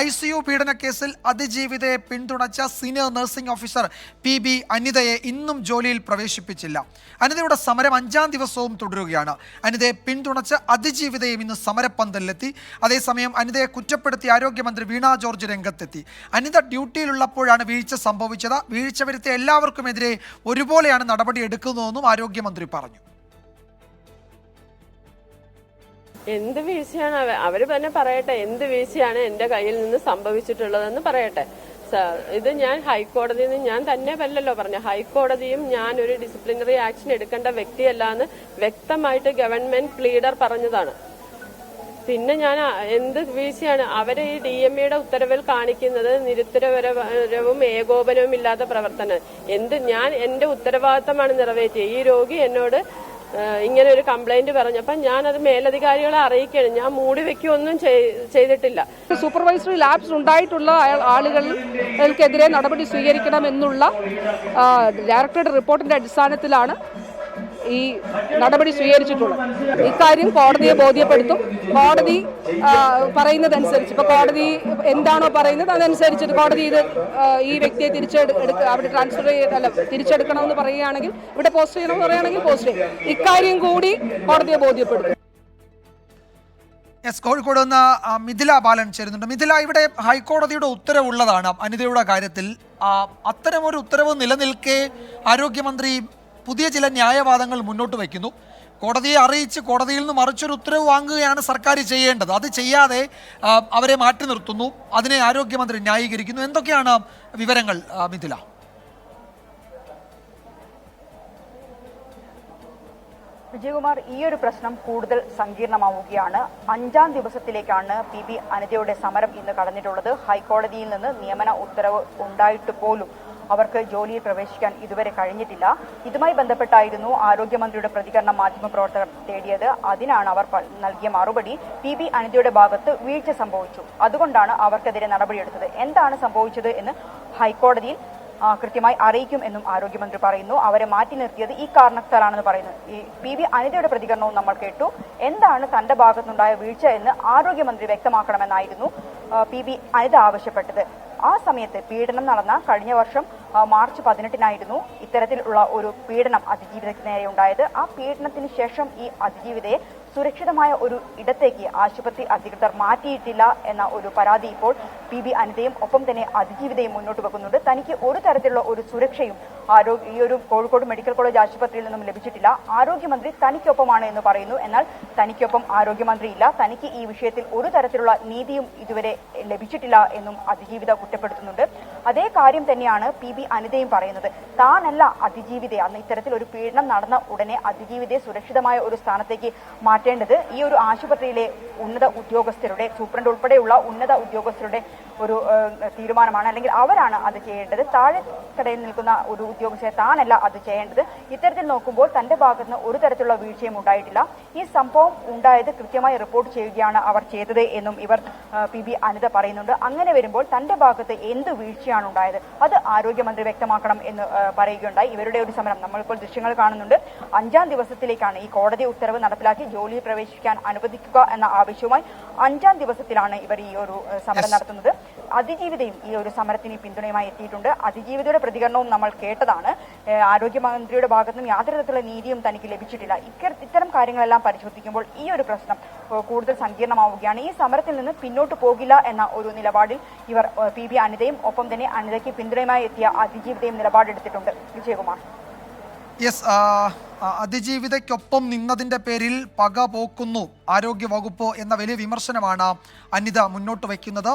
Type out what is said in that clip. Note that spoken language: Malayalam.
ICU പീഡനക്കേസിൽ അതിജീവിതയെ പിന്തുണച്ച സീനിയർ നഴ്സിംഗ് ഓഫീസർ PB അനിതയെ ഇന്നും ജോലിയിൽ പ്രവേശിപ്പിച്ചില്ല. അനിതയുടെ സമരം 5ാം ദിവസവും തുടരുകയാണ്. അനിതയെ പിന്തുണച്ച് അതിജീവിതയും ഇന്ന് സമരപ്പന്തലിലെത്തി. അതേസമയം അനിതയെ കുറ്റപ്പെടുത്തി ആരോഗ്യമന്ത്രി വീണ ജോർജ് രംഗത്തെത്തി. അനിത ഡ്യൂട്ടിയിലുള്ളപ്പോഴാണ് വീഴ്ച സംഭവിച്ചത്. വീഴ്ച വരുത്തിയ എല്ലാവർക്കുമെതിരെ ഒരുപോലെയാണ് നടപടി എടുക്കുന്നതെന്നും ആരോഗ്യമന്ത്രി പറഞ്ഞു. എന്ത് വീഴ്ചയാണ് അവര് തന്നെ പറയട്ടെ, എന്ത് വീഴ്ചയാണ് എന്റെ കയ്യിൽ നിന്ന് സംഭവിച്ചിട്ടുള്ളതെന്ന് പറയട്ടെ. ഇത് ഞാൻ ഹൈക്കോടതിയിൽ നിന്ന് ഞാൻ തന്നെ വല്ലല്ലോ പറഞ്ഞു. ഹൈക്കോടതിയും ഞാൻ ഒരു ഡിസിപ്ലിനറി ആക്ഷൻ എടുക്കേണ്ട വ്യക്തിയല്ല എന്ന് വ്യക്തമായിട്ട് ഗവൺമെന്റ് പ്ലീഡർ പറഞ്ഞതാണ്. പിന്നെ ഞാൻ എന്ത് വീഴ്ചയാണ് അവര് ഈ DMEയുടെ ഉത്തരവിൽ കാണിക്കുന്നത്? നിരുത്തരപരവും ഏകോപനവും ഇല്ലാത്ത പ്രവർത്തനം. ഞാൻ എന്റെ ഉത്തരവാദിത്തമാണ് നിറവേറ്റിയത്. ഈ രോഗി എന്നോട് ഇങ്ങനെ ഒരു കംപ്ലൈന്റ് പറഞ്ഞപ്പോൾ ഞാൻ അത് മേലധികാരികളെ അറിയിക്കുകയാണ്. ഞാൻ മൂടി വെക്കുകയൊന്നും ചെയ്തിട്ടില്ല. സൂപ്പർവൈസറി ലാബ്സ് ഉണ്ടായിട്ടുള്ള ആളുകൾക്കെതിരെ നടപടി സ്വീകരിക്കണമെന്നുള്ള ഡയറക്ടറുടെ റിപ്പോർട്ടിന്റെ അടിസ്ഥാനത്തിലാണ് ഈ നടപടി സ്വീകരിച്ചിട്ടുള്ളത്. ഇക്കാര്യം കോടതിയെ ബോധ്യപ്പെടുത്തും. കോടതി പറയുന്നതനുസരിച്ച്, ഇപ്പൊ കോടതി എന്താണോ പറയുന്നത് അതനുസരിച്ചിട്ട് കോടതി ഈ വ്യക്തിയെ അവിടെ ട്രാൻസ്ഫർ തിരിച്ചെടുക്കണമെന്ന് പറയുകയാണെങ്കിൽ, ഇവിടെ പോസ്റ്റ് ചെയ്യണമെന്ന് പറയുകയാണെങ്കിൽ പോസ്റ്റ് ചെയ്യും. ഇക്കാര്യം കൂടി കോടതിയെ ബോധ്യപ്പെടുത്തും. കോഴിക്കോട് നിന്ന് മിഥില ബാലൻ ചേരുന്നുണ്ട്. മിഥില, ഇവിടെ ഹൈക്കോടതിയുടെ ഉത്തരവുള്ളതാണ് അനിതയുടെ കാര്യത്തിൽ. അത്തരമൊരു ഉത്തരവ് നിലനിൽക്കെ ആരോഗ്യമന്ത്രി പുതിയ ചില ന്യായവാദങ്ങൾ മുന്നോട്ട് വയ്ക്കുന്നു. കോടതിയെ അറിയിച്ച് കോടതിയിൽ നിന്ന് മറിച്ചൊരു ഉത്തരവ് വാങ്ങുകയാണ് സർക്കാർ ചെയ്യേണ്ടത്. അത് ചെയ്യാതെ അവരെ മാറ്റി നിർത്തുന്നു. അതിനെ ആരോഗ്യമന്ത്രി ന്യായീകരിക്കുന്നു. എന്തൊക്കെയാണ് വിവരങ്ങൾ മിഥില? വിജയകുമാർ, ഈ ഒരു പ്രശ്നം കൂടുതൽ സങ്കീർണമാവുകയാണ്. 5ാം ദിവസത്തിലേക്കാണ് PB അനിതയുടെ സമരം ഇന്ന് കടന്നിട്ടുള്ളത്. ഹൈക്കോടതിയിൽ നിന്ന് നിയമന ഉത്തരവ് ഉണ്ടായിട്ട് പോലും അവർക്ക് ജോലിയിൽ പ്രവേശിക്കാൻ ഇതുവരെ കഴിഞ്ഞിട്ടില്ല. ഇതുമായി ബന്ധപ്പെട്ടായിരുന്നു ആരോഗ്യമന്ത്രിയുടെ പ്രതികരണം മാധ്യമപ്രവർത്തകർ തേടിയത്. അതിനാണ് അവർ നൽകിയ മറുപടി, PB അനിതയുടെ ഭാഗത്ത് വീഴ്ച സംഭവിച്ചു, അതുകൊണ്ടാണ് അവർക്കെതിരെ നടപടിയെടുത്തത്. എന്താണ് സംഭവിച്ചത് എന്ന് ഹൈക്കോടതിയിൽ കൃത്യമായി അറിയിക്കും എന്നും ആരോഗ്യമന്ത്രി പറയുന്നു. അവരെ മാറ്റി നിർത്തിയത് ഈ കാരണത്താലാണെന്ന് പറയുന്നു. ഈ PB അനിതയുടെ പ്രതികരണവും നമ്മൾ കേട്ടു. എന്താണ് തന്റെ ഭാഗത്തുനിന്നുണ്ടായ വീഴ്ച എന്ന് ആരോഗ്യമന്ത്രി വ്യക്തമാക്കണമെന്നായിരുന്നു PB അനിത ആവശ്യപ്പെട്ടത്. ആ സമയത്ത് പീഡനം നടന്ന കഴിഞ്ഞ വർഷം മാർച്ച് 18-നായിരുന്നു ഇത്തരത്തിലുള്ള ഒരു പീഡനം അതിജീവിതയ്ക്ക് നേരെ ഉണ്ടായത്. ആ പീഡനത്തിന് ശേഷം ഈ അതിജീവിതയെ സുരക്ഷിതമായ ഒരു ഇടത്തേക്ക് ആശുപത്രി അധികൃതർ മാറ്റിയിട്ടില്ല എന്ന ഒരു പരാതി ഇപ്പോൾ PB അനിതയും ഒപ്പം തന്നെ അതിജീവിതയും മുന്നോട്ട് വെക്കുന്നുണ്ട്. തനിക്ക് ഒരു തരത്തിലുള്ള ഒരു സുരക്ഷയും ഈ ഒരു കോഴിക്കോട് മെഡിക്കൽ കോളേജ് ആശുപത്രിയിൽ നിന്നും ലഭിച്ചിട്ടില്ല. ആരോഗ്യമന്ത്രി തനിക്കൊപ്പമാണ് എന്ന് പറയുന്നു. എന്നാൽ തനിക്കൊപ്പം ആരോഗ്യമന്ത്രി ഇല്ല. തനിക്ക് ഈ വിഷയത്തിൽ ഒരു തരത്തിലുള്ള നീതിയും ഇതുവരെ ലഭിച്ചിട്ടില്ല എന്നും അതിജീവിത കുറ്റപ്പെടുത്തുന്നുണ്ട്. അതേ കാര്യം തന്നെയാണ് PB അനിതയും പറയുന്നത്. താനല്ല അതിജീവിതയെ, അന്ന് ഇത്തരത്തിൽ ഒരു പീഡനം നടന്ന ഉടനെ അതിജീവിതയെ സുരക്ഷിതമായ ഒരു സ്ഥാനത്തേക്ക് മാറ്റേണ്ടത് ഈ ഒരു ആശുപത്രിയിലെ ഉന്നത ഉദ്യോഗസ്ഥരുടെ, സൂപ്രണ്ട് ഉൾപ്പെടെയുള്ള ഉന്നത ഉദ്യോഗസ്ഥരുടെ ഒരു തീരുമാനമാണ്. അല്ലെങ്കിൽ അവരാണ് അത് ചെയ്യേണ്ടത്. താഴെക്കടയിൽ നിൽക്കുന്ന ഒരു ഉദ്യോഗസ്ഥരെ താനല്ല അത് ചെയ്യേണ്ടത്. ഇത്തരത്തിൽ നോക്കുമ്പോൾ തന്റെ ഭാഗത്തുനിന്ന് ഒരു തരത്തിലുള്ള വീഴ്ചയും ഉണ്ടായിട്ടില്ല. ഈ സംഭവം ഉണ്ടായത് കൃത്യമായി റിപ്പോർട്ട് ചെയ്യുകയാണ് അവർ ചെയ്തത് എന്നും ഇവർ PB അനിത പറയുന്നുണ്ട്. അങ്ങനെ വരുമ്പോൾ തന്റെ ഭാഗത്ത് എന്ത് വീഴ്ചയാണ് ഉണ്ടായത് അത് ആരോഗ്യമന്ത്രി വ്യക്തമാക്കണം എന്ന് പറയുകയുണ്ടായി. ഇവരുടെ ഒരു സമരം നമ്മളിപ്പോൾ ദൃശ്യങ്ങൾ കാണുന്നുണ്ട്. 5ാം ദിവസത്തിലേക്കാണ് ഈ കോടതി ഉത്തരവ് നടപ്പിലാക്കി ജോലിയിൽ പ്രവേശിക്കാൻ അനുവദിക്കുക എന്ന ആവശ്യവുമായി 5ാം ദിവസത്തിലാണ് ഇവർ ഈ ഒരു സമരം നടത്തുന്നത്. അതിജീവിതയും ഈ ഒരു സമരത്തിന് പിന്തുണയുമായി എത്തിയിട്ടുണ്ട്. അതിജീവിതയുടെ പ്രതികരണവും നമ്മൾ കേട്ടതാണ്. ആരോഗ്യമന്ത്രിയുടെ ഭാഗത്തുനിന്നും യാതൊരു തരത്തിലുള്ള നീതിയും തനിക്ക് ലഭിച്ചിട്ടില്ല. ഇത്തരം കാര്യങ്ങളെല്ലാം പരിശോധിക്കുമ്പോൾ ഈ ഒരു പ്രശ്നം കൂടുതൽ സങ്കീർണമാവുകയാണ്. ഈ സമരത്തിൽ നിന്ന് പിന്നോട്ട് പോകില്ല എന്ന ഒരു നിലപാടിൽ ഇവർ PB അനിതയും ഒപ്പം തന്നെ അനിതയ്ക്ക് പിന്തുണയുമായി എത്തിയ അതിജീവിതയും നിലപാടെടുത്തിട്ടുണ്ട്. വിജയകുമാർ. യെസ്, അതിജീവിതയ്ക്കൊപ്പം നിന്നതിൻ്റെ പേരിൽ പക പോക്കുന്നു ആരോഗ്യ വകുപ്പ് എന്ന വലിയ വിമർശനമാണ് അനിത മുന്നോട്ട് വയ്ക്കുന്നത്.